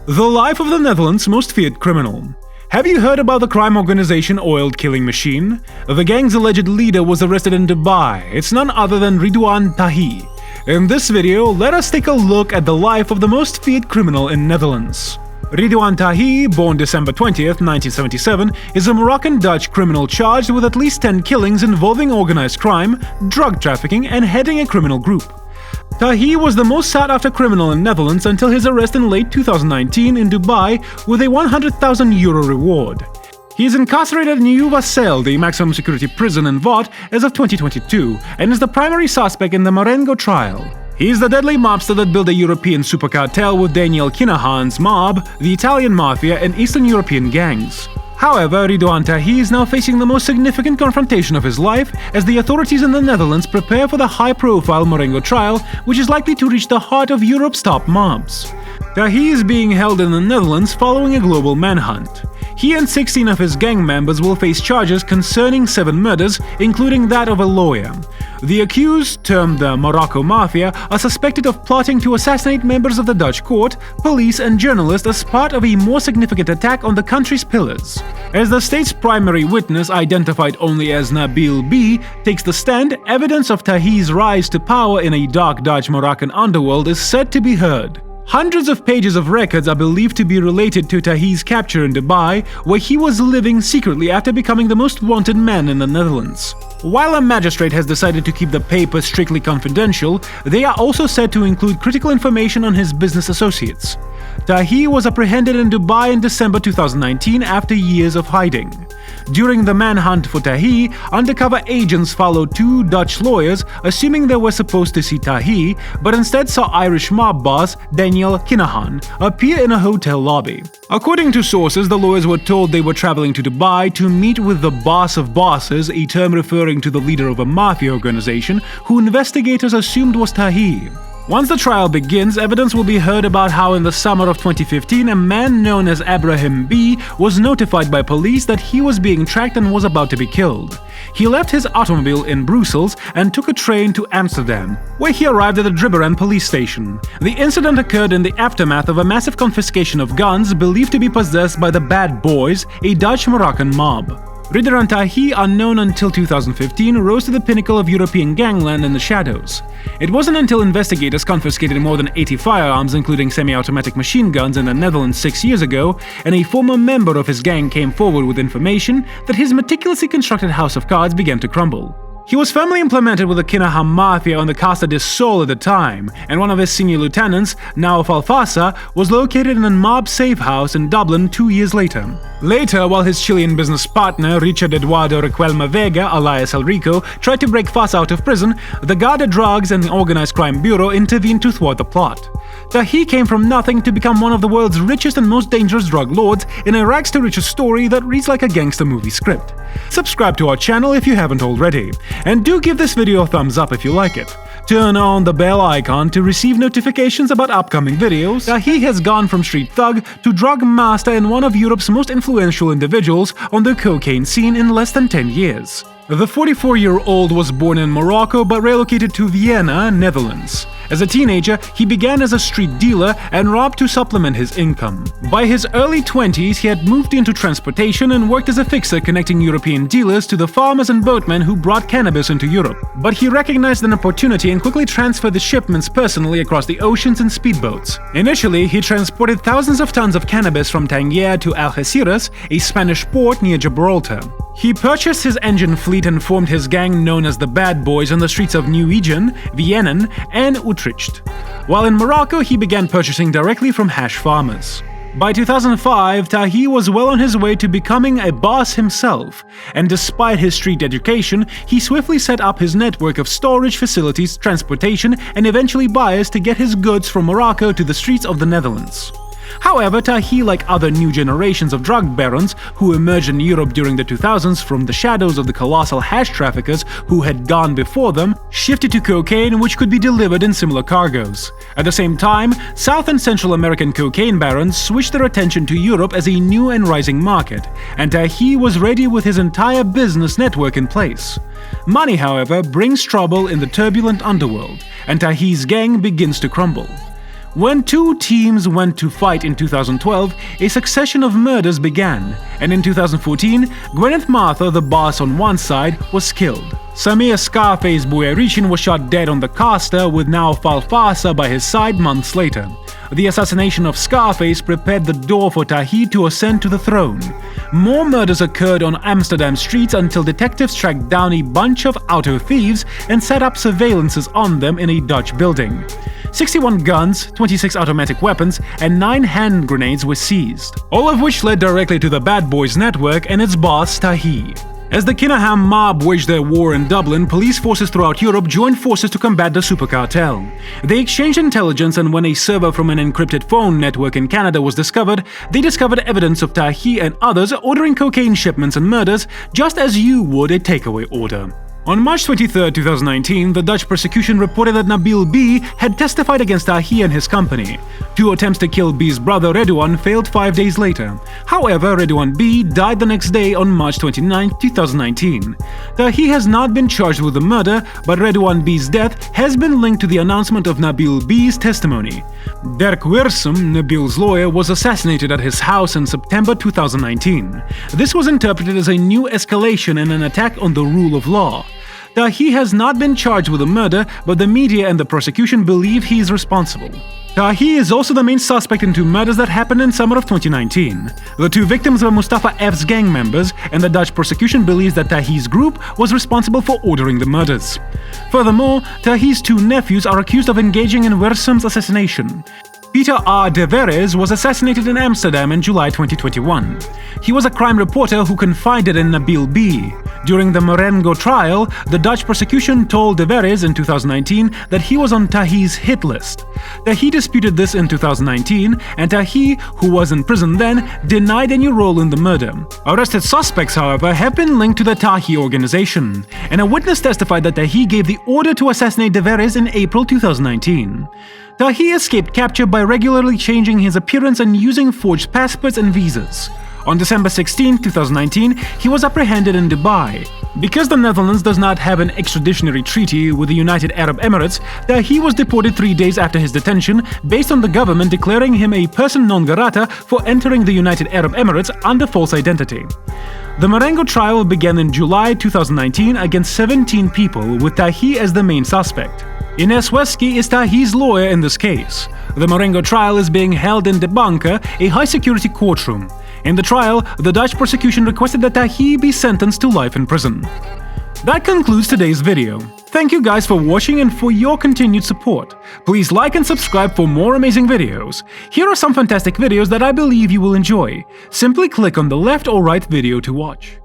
The life of the Netherlands' most feared criminal. Have you heard about the crime organization Oiled Killing Machine? The gang's alleged leader was arrested in Dubai. It's none other than Ridwan Tahi. In this video, let us take a look at the life of the most feared criminal in Netherlands. Ridwan Tahi, born December 20th, 1977, is a Moroccan-Dutch criminal charged with at least 10 killings involving organized crime, drug trafficking, and heading a criminal group. Tahi was the most sought-after criminal in Netherlands until his arrest in late 2019 in Dubai with a €100,000 reward. He is incarcerated in Uwasel, the maximum security prison in Vaud, as of 2022, and is the primary suspect in the Marengo trial. He is the deadly mobster that built a European super cartel with Daniel Kinahan's mob, the Italian mafia, and Eastern European gangs. However, Ridwan Tahi is now facing the most significant confrontation of his life as the authorities in the Netherlands prepare for the high-profile Marengo trial, which is likely to reach the heart of Europe's top mobs. Tahi is being held in the Netherlands following a global manhunt. He and 16 of his gang members will face charges concerning 7 murders, including that of a lawyer. The accused, termed the Morocco Mafia, are suspected of plotting to assassinate members of the Dutch court, police and journalists as part of a more significant attack on the country's pillars. As the state's primary witness, identified only as Nabil B, takes the stand, evidence of Tahi's rise to power in a dark Dutch Moroccan underworld is said to be heard. Hundreds of pages of records are believed to be related to Tahi's capture in Dubai, where he was living secretly after becoming the most wanted man in the Netherlands. While a magistrate has decided to keep the papers strictly confidential, they are also said to include critical information on his business associates. Tahi was apprehended in Dubai in December 2019 after years of hiding. During the manhunt for Tahi, undercover agents followed 2 Dutch lawyers, assuming they were supposed to see Tahi, but instead saw Irish mob boss Daniel Kinahan appear in a hotel lobby. According to sources, the lawyers were told they were traveling to Dubai to meet with the boss of bosses, a term referring to the leader of a mafia organization, who investigators assumed was Tahi. Once the trial begins, evidence will be heard about how in the summer of 2015 a man known as Abraham B was notified by police that he was being tracked and was about to be killed. He left his automobile in Brussels and took a train to Amsterdam, where he arrived at the Dribberand police station. The incident occurred in the aftermath of a massive confiscation of guns believed to be possessed by the Bad Boys, a Dutch Moroccan mob. Ridwan Tahi, unknown until 2015, rose to the pinnacle of European gangland in the shadows. It wasn't until investigators confiscated more than 80 firearms, including semi-automatic machine guns, in the Netherlands 6 years ago, and a former member of his gang came forward with information that his meticulously constructed house of cards began to crumble. He was firmly implemented with the Kinahan Mafia on the Casa de Sol at the time, and one of his senior lieutenants, Nauf Alfasa, was located in a mob safe house in Dublin 2 years later. Later, while his Chilean business partner, Richard Eduardo Requelme Vega, alias El Rico, tried to break Fasa out of prison, the Garda Drugs and Organized Crime Bureau intervened to thwart the plot. Tahi came from nothing to become one of the world's richest and most dangerous drug lords in a rags to riches story that reads like a gangster movie script. Subscribe to our channel if you haven't already, and do give this video a thumbs up if you like it. Turn on the bell icon to receive notifications about upcoming videos. Tahi has gone from street thug to drug master and one of Europe's most influential individuals on the cocaine scene in less than 10 years. The 44-year-old was born in Morocco but relocated to Vienna, Netherlands. As a teenager, he began as a street dealer and robbed to supplement his income. By his early 20s, he had moved into transportation and worked as a fixer connecting European dealers to the farmers and boatmen who brought cannabis into Europe. But he recognized an opportunity and quickly transferred the shipments personally across the oceans in speedboats. Initially, he transported thousands of tons of cannabis from Tangier to Algeciras, a Spanish port near Gibraltar. He purchased his engine fleet and formed his gang known as the Bad Boys on the streets of Nieuwegein, Vienna, and Utrecht. While in Morocco, he began purchasing directly from hash farmers. By 2005, Tahi was well on his way to becoming a boss himself, and despite his street education, he swiftly set up his network of storage facilities, transportation, and eventually buyers to get his goods from Morocco to the streets of the Netherlands. However, Tahi, like other new generations of drug barons who emerged in Europe during the 2000s from the shadows of the colossal hash traffickers who had gone before them, shifted to cocaine, which could be delivered in similar cargoes. At the same time, South and Central American cocaine barons switched their attention to Europe as a new and rising market, and Tahi was ready with his entire business network in place. Money, however, brings trouble in the turbulent underworld, and Tahi's gang begins to crumble. When two teams went to fight in 2012, a succession of murders began, and in 2014, Gwyneth Martha, the boss on one side, was killed. Samir Scarface Boyarichin was shot dead on the caster, with now Falfasa by his side months later. The assassination of Scarface prepared the door for Tahi to ascend to the throne. More murders occurred on Amsterdam streets until detectives tracked down a bunch of auto thieves and set up surveillances on them in a Dutch building. 61 guns, 26 automatic weapons, and 9 hand grenades were seized, all of which led directly to the Bad Boys network and its boss, Tahi. As the Kinaham mob waged their war in Dublin, police forces throughout Europe joined forces to combat the super cartel. They exchanged intelligence, and when a server from an encrypted phone network in Canada was discovered, they discovered evidence of Tahi and others ordering cocaine shipments and murders, just as you would a takeaway order. On March 23, 2019, the Dutch prosecution reported that Nabil B had testified against Tahi and his company. 2 attempts to kill B's brother Redouan failed 5 days later. However, Redouan B died the next day on March 29, 2019. Tahi has not been charged with the murder, but Redouan B's death has been linked to the announcement of Nabil B's testimony. Dirk Wiersum, Nabil's lawyer, was assassinated at his house in September 2019. This was interpreted as a new escalation and an attack on the rule of law. Tahi has not been charged with the murder, but the media and the prosecution believe he is responsible. Tahi is also the main suspect in 2 murders that happened in summer of 2019. The 2 victims were Mustafa F's gang members, and the Dutch prosecution believes that Tahi's group was responsible for ordering the murders. Furthermore, Tahi's 2 nephews are accused of engaging in Wiersum's assassination. Peter R. de Veres was assassinated in Amsterdam in July 2021. He was a crime reporter who confided in Nabil B. During the Marengo trial, the Dutch prosecution told de Veres in 2019 that he was on Tahi's hit list. Tahi disputed this in 2019, and Tahi, who was in prison then, denied any role in the murder. Arrested suspects, however, have been linked to the Tahi organization, and a witness testified that Tahi gave the order to assassinate de Veres in April 2019. Tahi escaped capture by regularly changing his appearance and using forged passports and visas. On December 16, 2019, he was apprehended in Dubai. Because the Netherlands does not have an extraditionary treaty with the United Arab Emirates, Tahi was deported 3 days after his detention, based on the government declaring him a person non grata for entering the United Arab Emirates under false identity. The Marengo trial began in July 2019 against 17 people, with Tahi as the main suspect. Ines Wesky is Tahi's lawyer in this case. The Marengo trial is being held in De Banca, a high-security courtroom. In the trial, the Dutch prosecution requested that Tahi be sentenced to life in prison. That concludes today's video. Thank you guys for watching and for your continued support. Please like and subscribe for more amazing videos. Here are some fantastic videos that I believe you will enjoy. Simply click on the left or right video to watch.